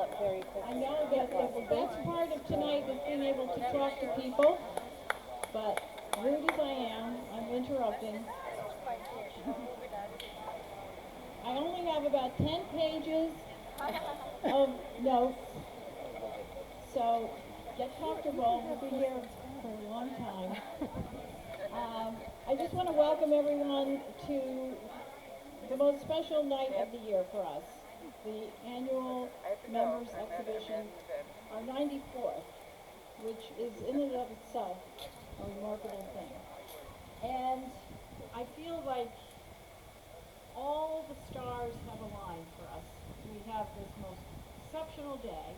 up very quickly. I know that the best part of tonight is being able to talk to people, but rude as I am, I'm interrupting. I only have about 10 pages of notes, so get comfortable. We'll be here for a long time. I just want to welcome everyone to the most special night of the year for us, the annual members exhibition, our 94th, which is in and of itself a remarkable thing. And I feel like all the stars have aligned for us. We have this most exceptional day.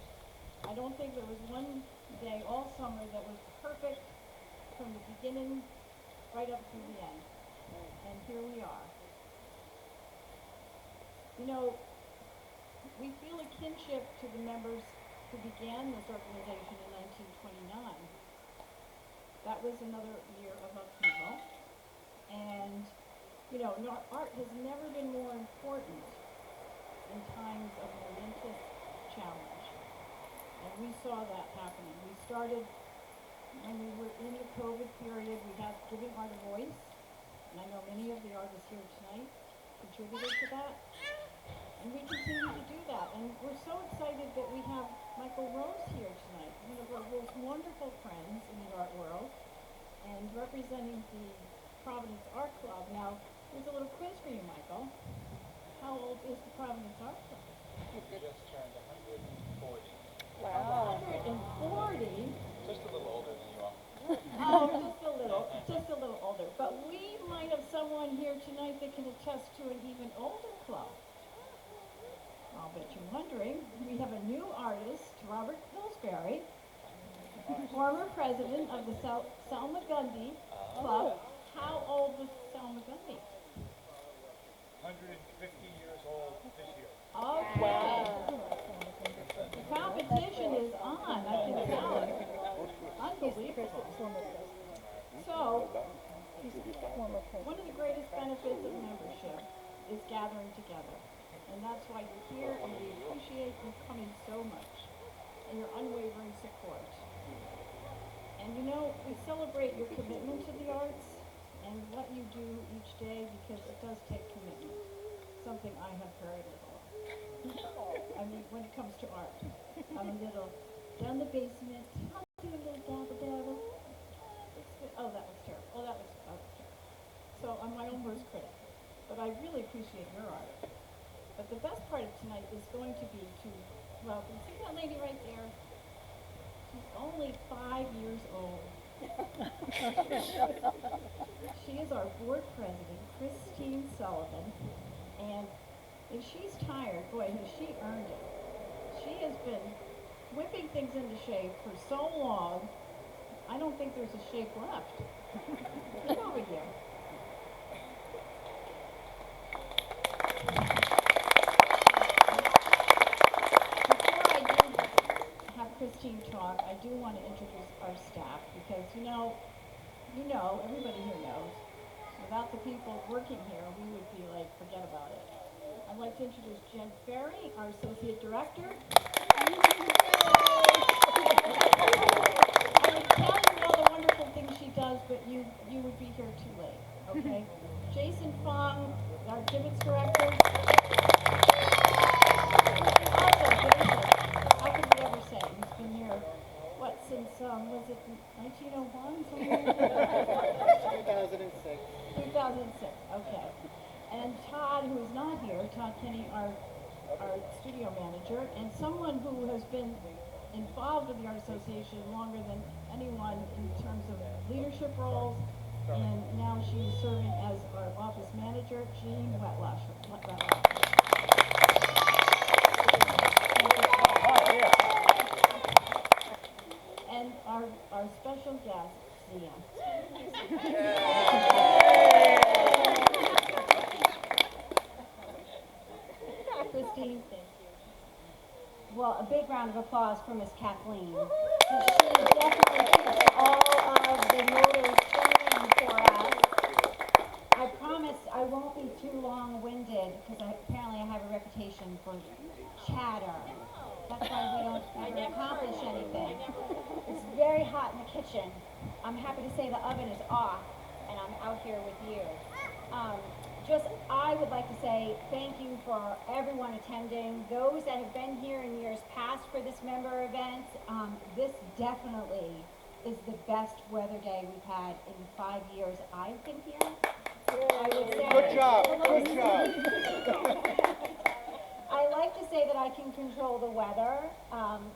I don't think there was one day all summer that was perfect from the beginning right up to the end. And here we are. You know, we feel a kinship to the members who began this organization in 1929. That was another year of upheaval. And, you know, art has never been more important in times of momentous challenge. And we saw that happening. We started when we were in the COVID period. We had giving art a voice. And I know many of the artists here tonight contributed to that. And we continue to do that. And we're so excited that we have Michael Rose here tonight, one of our most wonderful friends in the art world, and representing the Providence Art Club. Now, here's a little quiz for you, Michael. How old is the Providence Art Club? We just turned 140. Wow. 140? Just a little older than you are. Oh, just a little older. But we might have someone here tonight that can attest to an even older club. I'll bet you're wondering, we have a new artist, Robert Pillsbury, former president of the Selma Gundy Club. How old was Selma Gundy? 150 years old this year. Okay. Wow. The competition is on, I can tell it. Unbelievable. So, one of the greatest benefits of membership is gathering together. And that's why you're here, and we appreciate you coming so much, and your unwavering support. And you know, we celebrate your commitment to the arts, and what you do each day, because it does take commitment, something I have very little of. I mean, when it comes to art, I'm a little down the basement, I'll do a little dabble. Oh, that was terrible. Oh, that was terrible. So I'm my own worst critic, but I really appreciate your art. But the best part of tonight is going to be to welcome, see that lady right there? She's only 5 years old. She is our board president, Christine Sullivan, and if she's tired, boy, has she earned it. She has been whipping things into shape for so long, I don't think there's a shape left. Come over here. Christine talk, I do want to introduce our staff because you know, everybody here knows, without the people working here, we would be like, forget about it. I'd like to introduce Jen Ferry, our Associate Director. I would tell you all the wonderful things she does, but you would be here too late, okay? Jason Fong, our Exhibits Director. Also, Jason, how could we ever say? He's been here, what, since, was it 1901? 2006. 2006, okay. And Todd, who is not here, Todd Kenny, our studio manager, and someone who has been involved with the Art Association longer than anyone in terms of leadership roles, and now she's serving as our office manager, Jean Wetlash. And our special guest, Zia. Christine, thank you. Well, a big round of applause for Miss Kathleen. She definitely keeps all of the motors turning for us. I promise I won't be too long-winded because apparently I have a reputation for chatter. That's why we don't ever accomplish anything. It's very hot in the kitchen. I'm happy to say the oven is off, and I'm out here with you. I would like to say thank you for everyone attending. Those that have been here in years past for this member event, this definitely is the best weather day we've had in the 5 years I've been here. I would say. Good job, good job. I like to say that I can control the weather.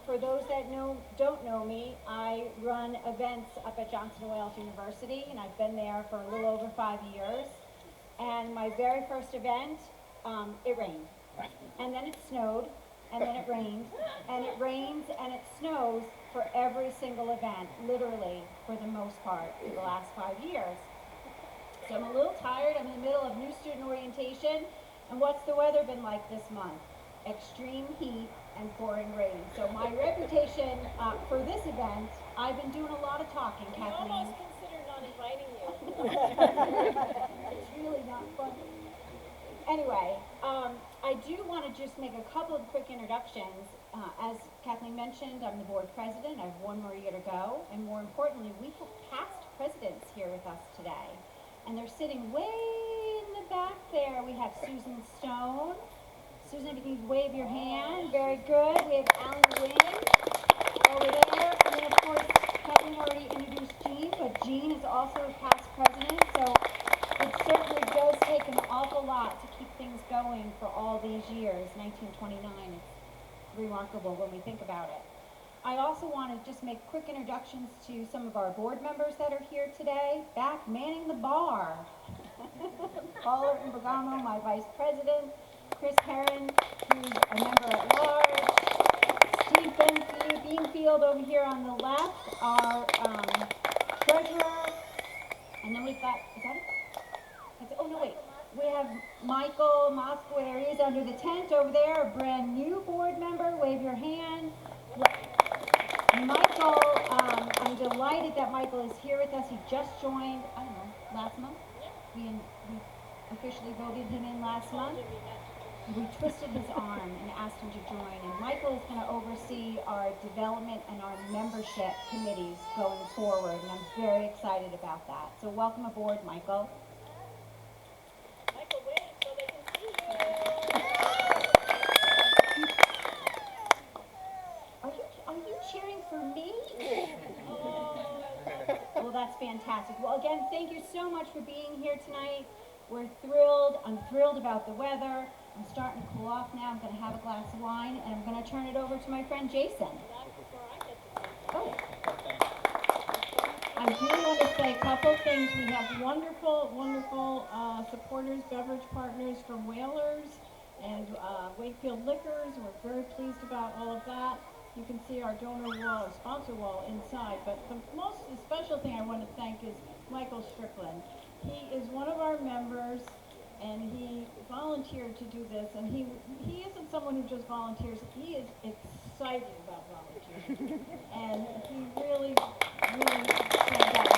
For those that don't know me, I run events up at Johnson & Wales University, and I've been there for a little over 5 years. And my very first event, it rained. And then it snowed, and then it rained, and it rains and it snows for every single event, literally, for the most part, for the last 5 years. So I'm a little tired. I'm in the middle of new student orientation. And what's the weather been like this month? Extreme heat and pouring rain. So my reputation for this event, I've been doing a lot of talking, Kathleen. We almost considered not inviting you. It's really not fun. Anyway, I do want to just make a couple of quick introductions. As Kathleen mentioned, I'm the board president. I have 1 more year to go. And more importantly, we have past presidents here with us today. And they're sitting way in the back there. We have Susan Stone. Susan, if you can wave your hand. Very good. We have Alan Wynn over there. And then, of course, Kathleen already introduced Jean, but Jean is also a past president. So it certainly does take an awful lot to keep things going for all these years. 1929. It's remarkable when we think about it. I also want to just make quick introductions to some of our board members that are here today. Back manning the bar. Paula Imbragamo, my vice president. Chris Herron, who's a member at large. Steve Beanfield over here on the left, our treasurer. And then we've got, is that it? Oh, no, wait. We have Michael Moskowitz. He's under the tent over there, a brand new board member. Wave your hand. Michael, I'm delighted that Michael is here with us. He just joined, I don't know, last month? We officially voted him in last month. We twisted his arm and asked him to join. And Michael is going to oversee our development and our membership committees going forward. And I'm very excited about that. So welcome aboard, Michael. Michael, wait so they can see you. Are you cheering for me? Well, that's fantastic. Well, again, thank you so much for being here tonight. We're thrilled. I'm thrilled about the weather. I'm starting to cool off now. I'm going to have a glass of wine, and I'm going to turn it over to my friend Jason. Not before I get to see Oh. I do want to say a couple things. We have wonderful, wonderful supporters, beverage partners from Whalers and Wakefield Liquors. We're very pleased about all of that. You can see our donor wall, our sponsor wall inside. But the most special thing I want to thank is Michael Strickland. He is one of our members, and he volunteered to do this. And he isn't someone who just volunteers. He is excited about volunteering. And he really, really stands out.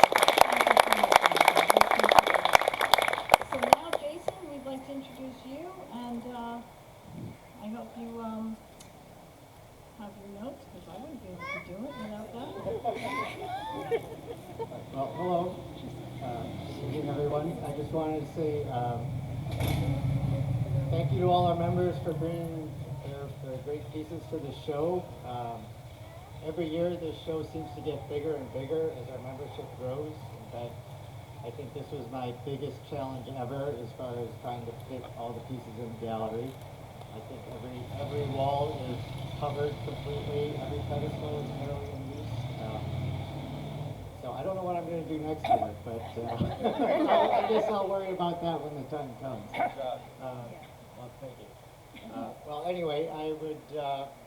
Thank you so much, Michael. We appreciate it. So now, Jason, we'd like to introduce you, and I hope you have your notes, because I wouldn't be able to do it without that. Well, hello. Good evening, everyone. I just wanted to say thank you to all our members for bringing their great pieces to the show. Every year, this show seems to get bigger and bigger as our membership grows. In fact, I think this was my biggest challenge ever as far as trying to fit all the pieces in the gallery. I think every wall is covered completely, every pedestal is nearly in use. So I don't know what I'm going to do next year, but I guess I'll worry about that when the time comes. Well, thank you. Well, anyway, I would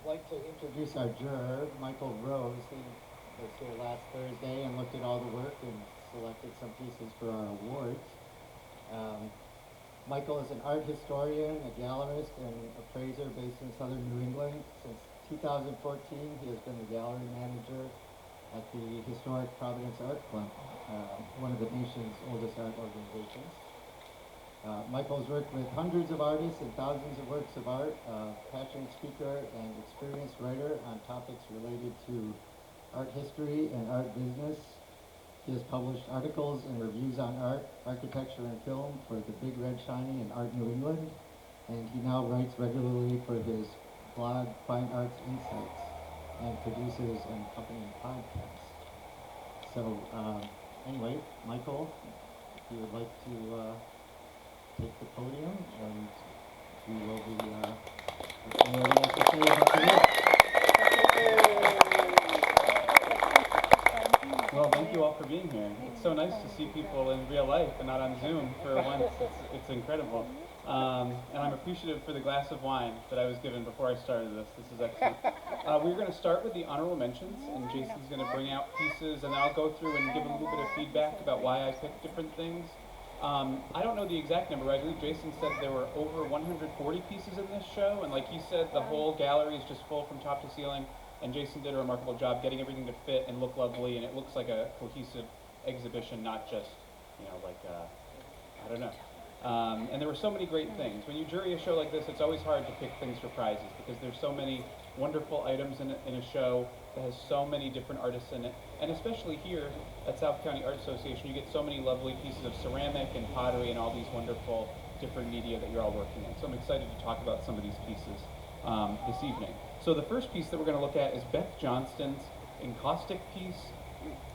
like to introduce our juror, Michael Rose. He was here last Thursday and looked at all the work and selected some pieces for our awards. Michael is an art historian, a gallerist, and appraiser based in southern New England. Since 2014, he has been the gallery manager at the historic Providence Art Club, one of the nation's oldest art organizations. Michael's worked with hundreds of artists and thousands of works of art, passionate speaker and experienced writer on topics related to art history and art business. He has published articles and reviews on art, architecture, and film for the Big Red Shiny and Art New England, and he now writes regularly for his blog, Fine Arts Insights, and produces and accompanying podcasts. So, anyway, Michael, if you would like to take the podium, and we will be listening to what he has to say about the work. Well, thank you all for being here. It's so nice to see people in real life and not on Zoom for once. It's incredible. And I'm appreciative for the glass of wine that I was given before I started this. This is excellent. We're going to start with the honorable mentions, and Jason's going to bring out pieces, and I'll go through and give a little bit of feedback about why I picked different things. I don't know the exact number, but I believe Jason said there were over 140 pieces in this show, and like he said, the whole gallery is just full from top to ceiling. And Jason did a remarkable job getting everything to fit and look lovely, and it looks like a cohesive exhibition, not just, like, I don't know. And there were so many great things. When you jury a show like this, it's always hard to pick things for prizes because there's so many wonderful items in a show that has so many different artists in it. And especially here at South County Art Association, you get so many lovely pieces of ceramic and pottery and all these wonderful different media that you're all working in. So I'm excited to talk about some of these pieces this evening. So the first piece that we're going to look at is Beth Johnston's encaustic piece.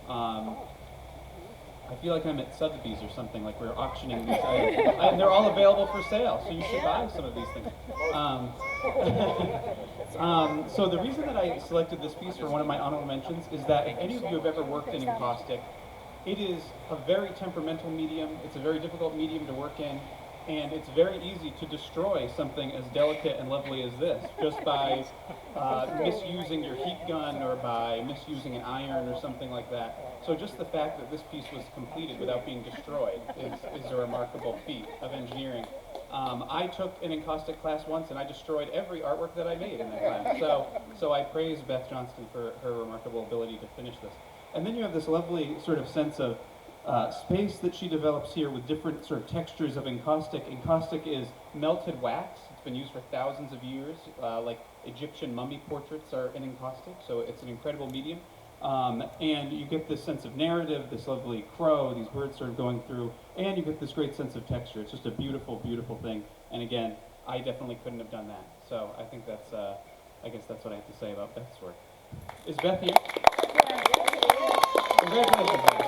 I feel like I'm at Sotheby's or something, like we're auctioning these items. And they're all available for sale, so you should buy some of these things. So the reason that I selected this piece for one of my honorable mentions is that if any of you have ever worked in encaustic, it is a very temperamental medium. It's a very difficult medium to work in. And it's very easy to destroy something as delicate and lovely as this just by misusing your heat gun or by misusing an iron or something like that. So just the fact that this piece was completed without being destroyed is a remarkable feat of engineering. I took an encaustic class once and I destroyed every artwork that I made in that class. So I praise Beth Johnston for her remarkable ability to finish this. And then you have this lovely sort of sense of space that she develops here with different sort of textures of encaustic. Encaustic is melted wax. It's been used for thousands of years. Like Egyptian mummy portraits are in encaustic, so it's an incredible medium. And you get this sense of narrative, this lovely crow, these birds sort of going through, and you get this great sense of texture. It's just a beautiful, beautiful thing. And again, I definitely couldn't have done that. So I think that's, I guess that's what I have to say about Beth's work. Is Beth here? Congratulations, Beth.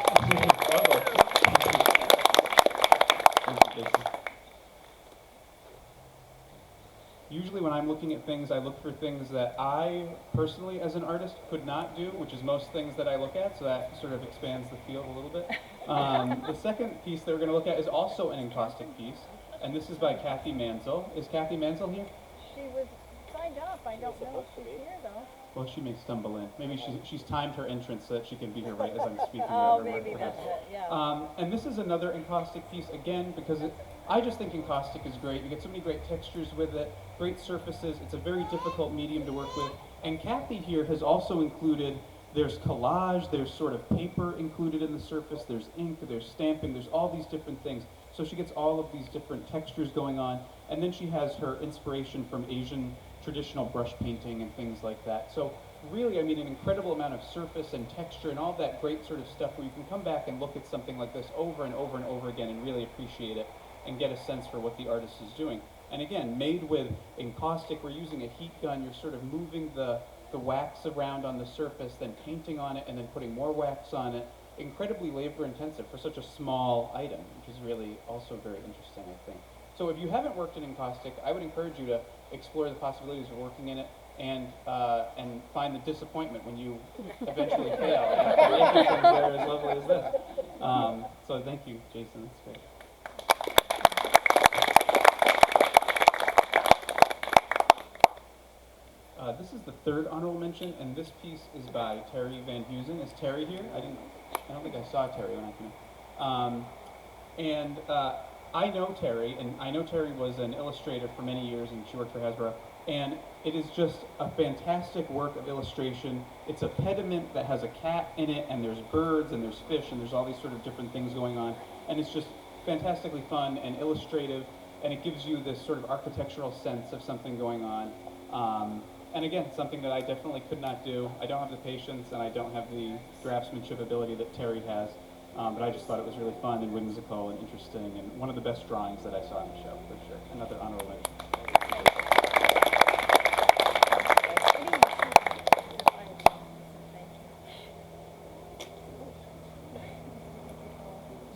Usually when I'm looking at things, I look for things that I personally as an artist could not do, which is most things that I look at, so that sort of expands the field a little bit. The second piece that we're going to look at is also an encaustic piece, and this is by Kathy Mansell. Is Kathy Mansell here? She was signed up. I don't know if she's here though. Well, she may stumble in. Maybe she's timed her entrance so that she can be here right as I'm speaking. Oh, maybe that's it, yeah. And this is another encaustic piece, again, because I just think encaustic is great. You get so many great textures with it, great surfaces. It's a very difficult medium to work with. And Kathy here has also included, there's collage, there's sort of paper included in the surface, there's ink, there's stamping, there's all these different things. So she gets all of these different textures going on. And then she has her inspiration from Asian traditional brush painting and things like that. So really, I mean, an incredible amount of surface and texture and all that great sort of stuff where you can come back and look at something like this over and over and over again and really appreciate it and get a sense for what the artist is doing. And again, made with encaustic, we're using a heat gun, you're sort of moving the wax around on the surface, then painting on it, and then putting more wax on it. Incredibly labor intensive for such a small item, which is really also very interesting, I think. So if you haven't worked in encaustic, I would encourage you to explore the possibilities of working in it and find the disappointment when you eventually fail after making things that are as lovely as this. So thank you, Jason, that's great. This is the third honorable mention, and this piece is by Terry Van Heusen. Is Terry here? I don't think I saw Terry when I came in. I know Terry, and I know Terry was an illustrator for many years, and she worked for Hasbro, and it is just a fantastic work of illustration. It's a pediment that has a cat in it, and there's birds, and there's fish, and there's all these sort of different things going on, and it's just fantastically fun and illustrative, and it gives you this sort of architectural sense of something going on. And again, something that I definitely could not do. I don't have the patience, and I don't have the draftsmanship ability that Terry has. But I just thought it was really fun and whimsical and interesting, and one of the best drawings that I saw in the show, for sure. Another honorable mention.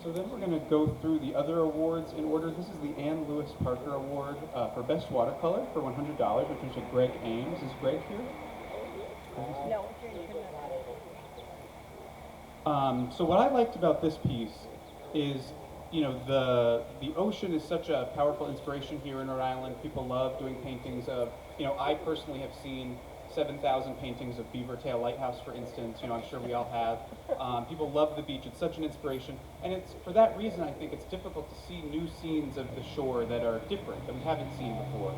So then we're going to go through the other awards in order. This is the Ann Lewis Parker Award for Best Watercolor for $100, which went to Greg Ames. Is Greg here? No. So what I liked about this piece is, you know, the ocean is such a powerful inspiration here in Rhode Island. People love doing paintings of, you know, I personally have seen 7,000 paintings of Beaver Tail Lighthouse, for instance. You know, I'm sure we all have. People love the beach. It's such an inspiration. And it's for that reason, I think it's difficult to see new scenes of the shore that are different, that we haven't seen before.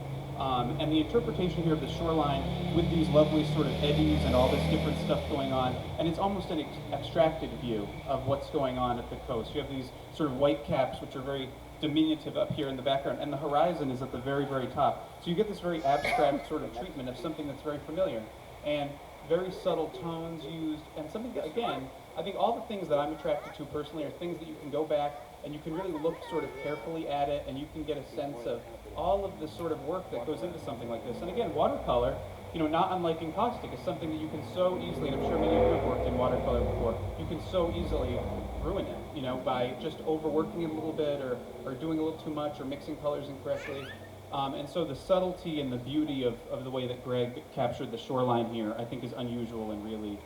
And the interpretation here of the shoreline with these lovely sort of eddies and all this different stuff going on, and it's almost an abstracted view of what's going on at the coast. You have these sort of white caps, which are very diminutive up here in the background, and the horizon is at the very, very top. So you get this very abstract sort of treatment of something that's very familiar, and very subtle tones used, and something that, again, I think all the things that I'm attracted to personally are things that you can go back and you can really look sort of carefully at it, and you can get a sense of all of the sort of work that goes into something like this. And again, watercolor, you know, not unlike encaustic, is something that you can so easily, and I'm sure many of you have worked in watercolor before, you can so easily ruin it, you know, by just overworking it a little bit, or doing a little too much, or mixing colors incorrectly. And so the subtlety and the beauty of the way that Greg captured the shoreline here, I think, is unusual and really,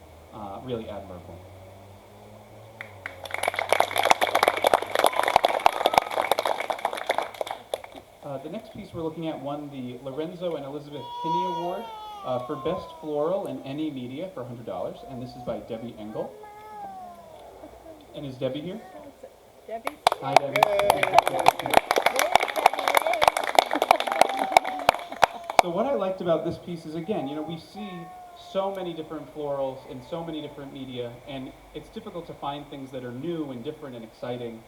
really admirable. The next piece we're looking at won the Lorenzo and Elizabeth Kinney Award for Best Floral in Any Media for $100, and this is by Debbie Engel. And is Debbie here? Debbie? Hi, Debbie. So what I liked about this piece is, again, you know, we see so many different florals in so many different media, and it's difficult to find things that are new and different and exciting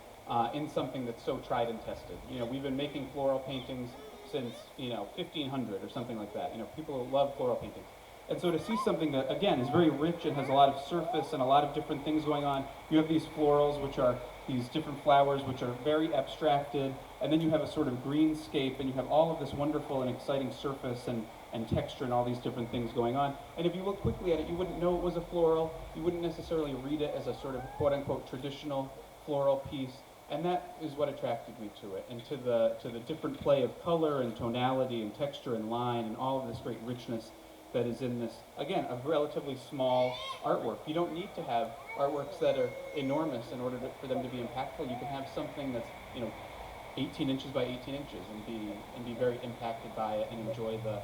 in something that's so tried and tested. You know, we've been making floral paintings since, you know, 1500 or something like that. You know, people love floral paintings. And so to see something that, again, is very rich and has a lot of surface and a lot of different things going on. You have these florals, which are these different flowers, which are very abstracted, and then you have a sort of greenscape, and you have all of this wonderful and exciting surface and texture and all these different things going on. And if you look quickly at it, you wouldn't know it was a floral. You wouldn't necessarily read it as a sort of quote-unquote traditional floral piece. And that is what attracted me to it, and to the different play of color and tonality and texture and line and all of this great richness that is in this, again, a relatively small artwork. You don't need to have artworks that are enormous in order for them to be impactful. You can have something that's, you know, 18 inches by 18 inches and be very impacted by it and enjoy the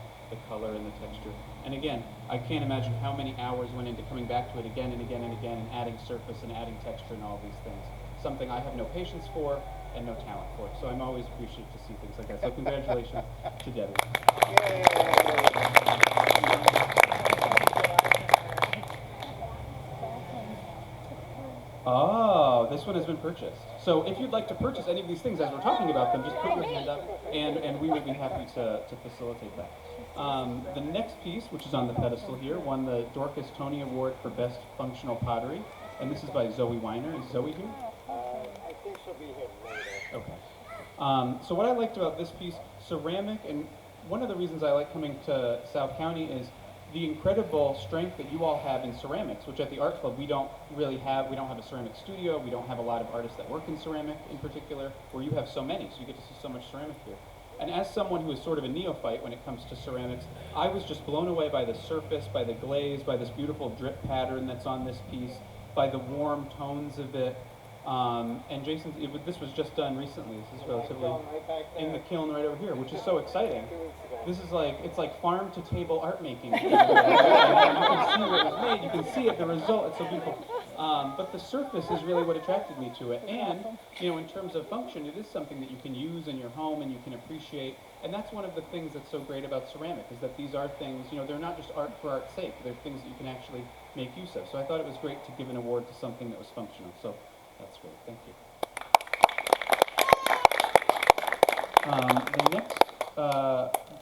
color and the texture. And again, I can't imagine how many hours went into coming back to it again and again and again, and adding surface and adding texture and all these things. Something I have no patience for and no talent for. So I'm always appreciative to see things like that. So congratulations to Debbie. Oh, this one has been purchased. So if you'd like to purchase any of these things as we're talking about them, just put your hand up and we would be happy to facilitate that. The next piece, which is on the pedestal here, won the Dorcas Tony Award for Best Functional Pottery. And this is by Zoe Weiner. Is Zoe here? I think she'll be here later. Okay. So what I liked about this piece, ceramic, and one of the reasons I like coming to South County is the incredible strength that you all have in ceramics, which at the Art Club we don't really have. We don't have a ceramic studio. We don't have a lot of artists that work in ceramic in particular, where you have so many, so you get to see so much ceramic here. And as someone who is sort of a neophyte when it comes to ceramics, I was just blown away by the surface, by the glaze, by this beautiful drip pattern that's on this piece, by the warm tones of it. And Jason, this was just done recently. This is relatively in the kiln right over here, which is so exciting. This is like, it's like farm to table art making. You can see what was made, you can see it, the result, it's so beautiful. But the surface is really what attracted me to it. And, you know, in terms of function, it is something that you can use in your home and you can appreciate. And that's one of the things that's so great about ceramic, is that these are things, you know, they're not just art for art's sake. They're things that you can actually make use of. So I thought it was great to give an award to something that was functional. So that's great. Thank you. The next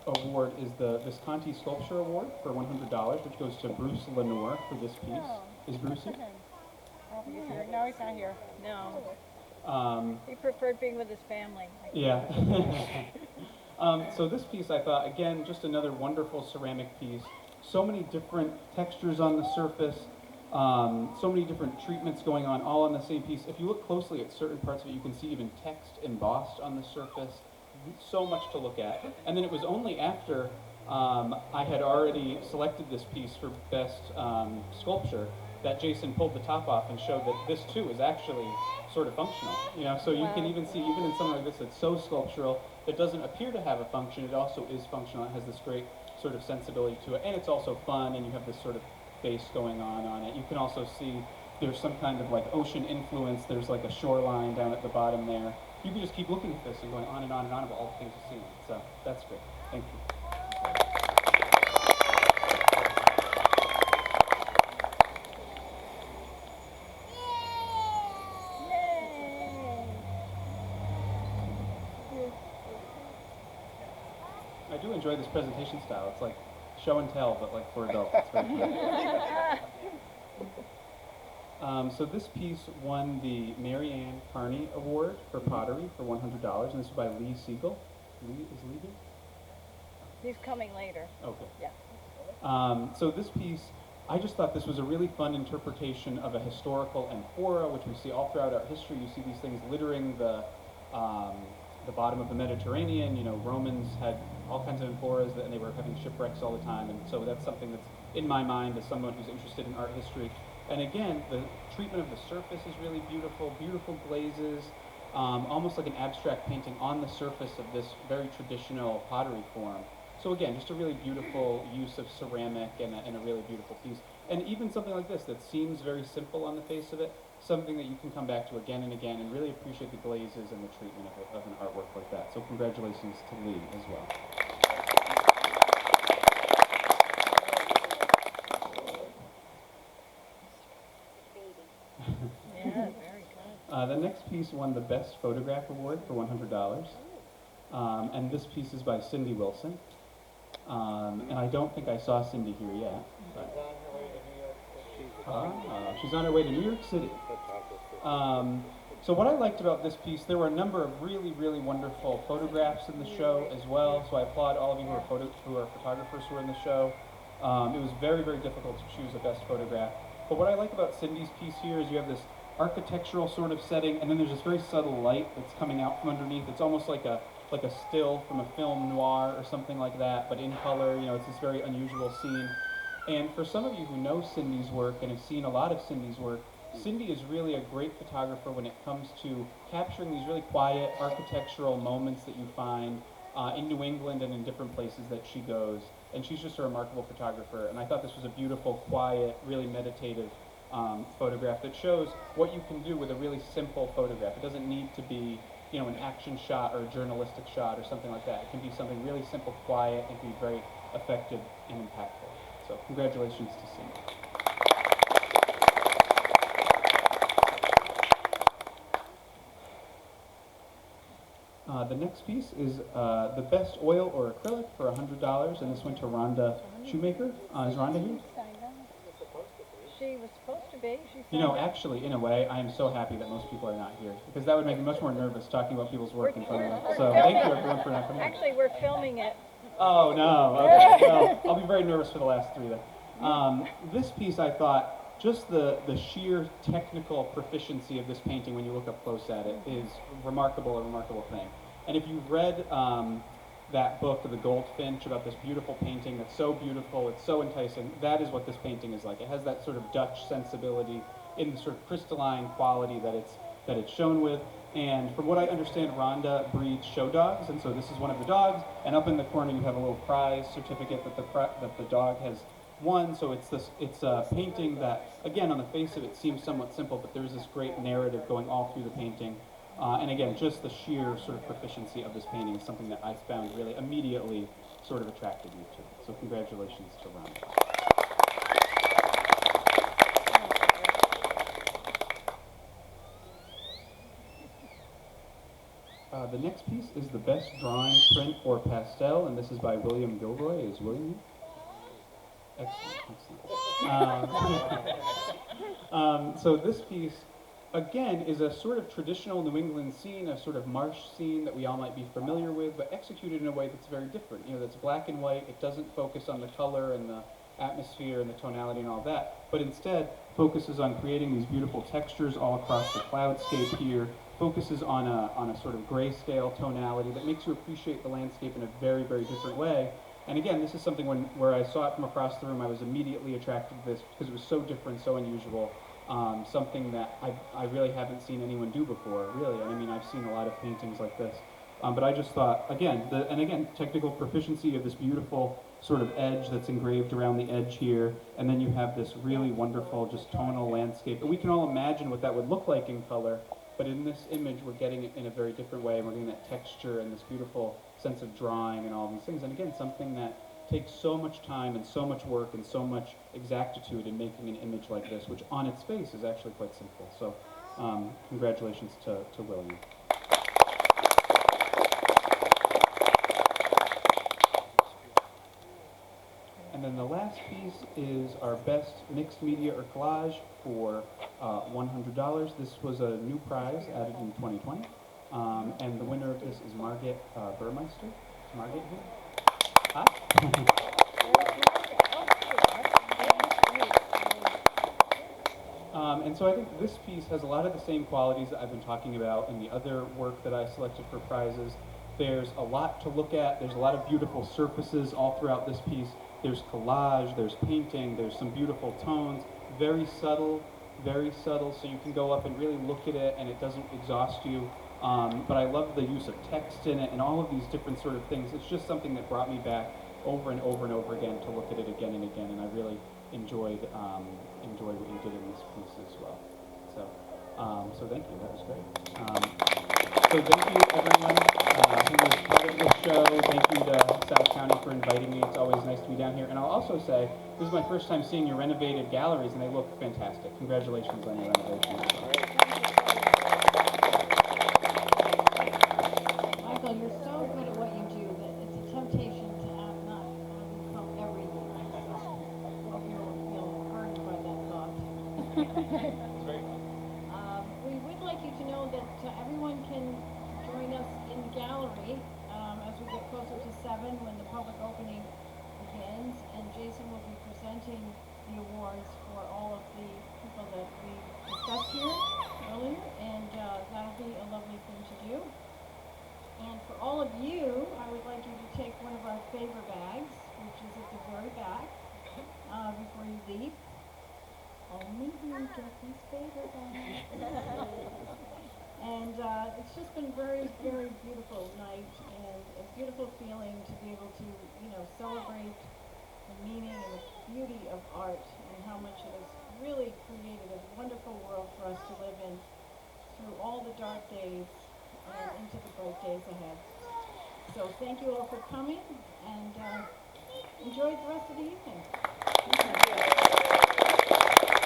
award is the Visconti Sculpture Award for $100, which goes to Bruce Lenore for this piece. Is Bruce here? No, he's not here. No. He preferred being with his family. Yeah. So this piece, I thought, again, just another wonderful ceramic piece. So many different textures on the surface, so many different treatments going on, all on the same piece. If you look closely at certain parts of it, you can see even text embossed on the surface. So much to look at. And then it was only after I had already selected this piece for best sculpture that Jason pulled the top off and showed that this too is actually sort of functional. You know, so you can even see, even in something like this that's so sculptural, that doesn't appear to have a function, it also is functional. It has this great sort of sensibility to it, and it's also fun, and you have this sort of base going on it. You can also see there's some kind of like ocean influence. There's like a shoreline down at the bottom there. You can just keep looking at this and going on and on and on about all the things you've seen. So that's great. Thank you. I do enjoy this presentation style. It's like show and tell, but like for adults. It's very cool. So this piece won the Mary Ann Carney Award for pottery for $100, and this is by Lee Siegel. Lee here? He's coming later. Okay. Yeah. So this piece, I just thought this was a really fun interpretation of a historical amphora, which we see all throughout art history. You see these things littering the bottom of the Mediterranean. You know, Romans had all kinds of amphoras, and they were having shipwrecks all the time, and so that's something that's in my mind as someone who's interested in art history. And again, the treatment of the surface is really beautiful, beautiful glazes, almost like an abstract painting on the surface of this very traditional pottery form. So again, just a really beautiful use of ceramic and a really beautiful piece. And even something like this that seems very simple on the face of it, something that you can come back to again and again and really appreciate the glazes and the treatment of an artwork like that. So congratulations to Lee as well. Yeah, very good. The next piece won the Best Photograph Award for $100. And this piece is by Cindy Wilson. And I don't think I saw Cindy here yet. But she's on her way to New York City. So what I liked about this piece, there were a number of really, really wonderful photographs in the show as well. So I applaud all of you who are photographers who are in the show. It was very, very difficult to choose a best photograph. But what I like about Cindy's piece here is you have this architectural sort of setting, and then there's this very subtle light that's coming out from underneath. It's almost like a still from a film noir or something like that, but in color. You know, it's this very unusual scene. And for some of you who know Cindy's work and have seen a lot of Cindy's work, Cindy is really a great photographer when it comes to capturing these really quiet architectural moments that you find in New England and in different places that she goes. And she's just a remarkable photographer. And I thought this was a beautiful, quiet, really meditative photograph that shows what you can do with a really simple photograph. It doesn't need to be, you know, an action shot or a journalistic shot or something like that. It can be something really simple, quiet, and can be very effective and impactful. So congratulations to Cindy. The next piece is the Best Oil or Acrylic for $100, and this went to Rhonda Shoemaker. Is Rhonda here? She was supposed to be. You know, actually, in a way, I am so happy that most people are not here, because that would make me much more nervous talking about people's work in front of me. So thank you everyone for not coming. Actually, we're filming it. Oh, no. Okay. Well, I'll be very nervous for the last three then. This piece, I thought, just the sheer technical proficiency of this painting when you look up close at it is a remarkable thing. And if you've read that book, The Goldfinch, about this beautiful painting that's so beautiful, it's so enticing, that is what this painting is like. It has that sort of Dutch sensibility in the sort of crystalline quality that it's shown with. And from what I understand, Rhonda breeds show dogs, and so this is one of the dogs. And up in the corner, you have a little prize certificate that the dog has won. So it's a painting that, again, on the face of it, seems somewhat simple, but there's this great narrative going all through the painting. And again, just the sheer sort of proficiency of this painting is something that I found really immediately sort of attracted me to it. So congratulations to Rhonda. The next piece is the best drawing, print, or pastel, and this is by William Gilroy. Is William here? Excellent. So this piece, again, is a sort of traditional New England scene, a sort of marsh scene that we all might be familiar with, but executed in a way that's very different. You know, that's black and white. It doesn't focus on the color and the atmosphere and the tonality and all that, but instead focuses on creating these beautiful textures all across the cloudscape here, focuses on a sort of grayscale tonality that makes you appreciate the landscape in a very, very different way. And again, this is something where I saw it from across the room, I was immediately attracted to this because it was so different, so unusual, something that I really haven't seen anyone do before, really. I mean, I've seen a lot of paintings like this. But I just thought, again, technical proficiency of this beautiful sort of edge that's engraved around the edge here, and then you have this really wonderful, just tonal landscape. And we can all imagine what that would look like in color, but in this image, we're getting it in a very different way. We're getting that texture and this beautiful sense of drawing and all these things. And again, something that takes so much time and so much work and so much exactitude in making an image like this, which on its face is actually quite simple. So congratulations to William. And then the last piece is our best mixed media or collage for $100. This was a new prize added in 2020. And the winner of this is Margaret Burmeister. Is Margaret here? Hi. And so I think this piece has a lot of the same qualities that I've been talking about in the other work that I selected for prizes. There's a lot to look at. There's a lot of beautiful surfaces all throughout this piece. There's collage, there's painting, there's some beautiful tones, very subtle, so you can go up and really look at it and it doesn't exhaust you. But I love the use of text in it and all of these different sort of things. It's just something that brought me back over and over and over again to look at it again and again, and I really enjoyed what you did in this piece as well. So thank you, that was great. So thank you everyone who was part of this show. Thank you to South County for inviting me. It's always nice to be down here. And I'll also say, this is my first time seeing your renovated galleries and they look fantastic. Congratulations on your renovation. Michael, you're so good at what you do that it's a temptation to not come every year. So hope you'll hardened by that thought. That's great. We would like you to know that everyone can join us in the gallery as we get closer to 7 when the public opening begins, and Jason will be presenting the awards for all of the people that we discussed here earlier, and that'll be a lovely thing to do. And for all of you, I would like you to take one of our favor bags, which is at the very back, before you leave. Only you get these favor bags. And it's just been very, very beautiful night and a beautiful feeling to be able to, celebrate the meaning and the beauty of art and how much it has really created a wonderful world for us to live in through all the dark days and into the bright days ahead. So thank you all for coming and enjoy the rest of the evening. Thank you.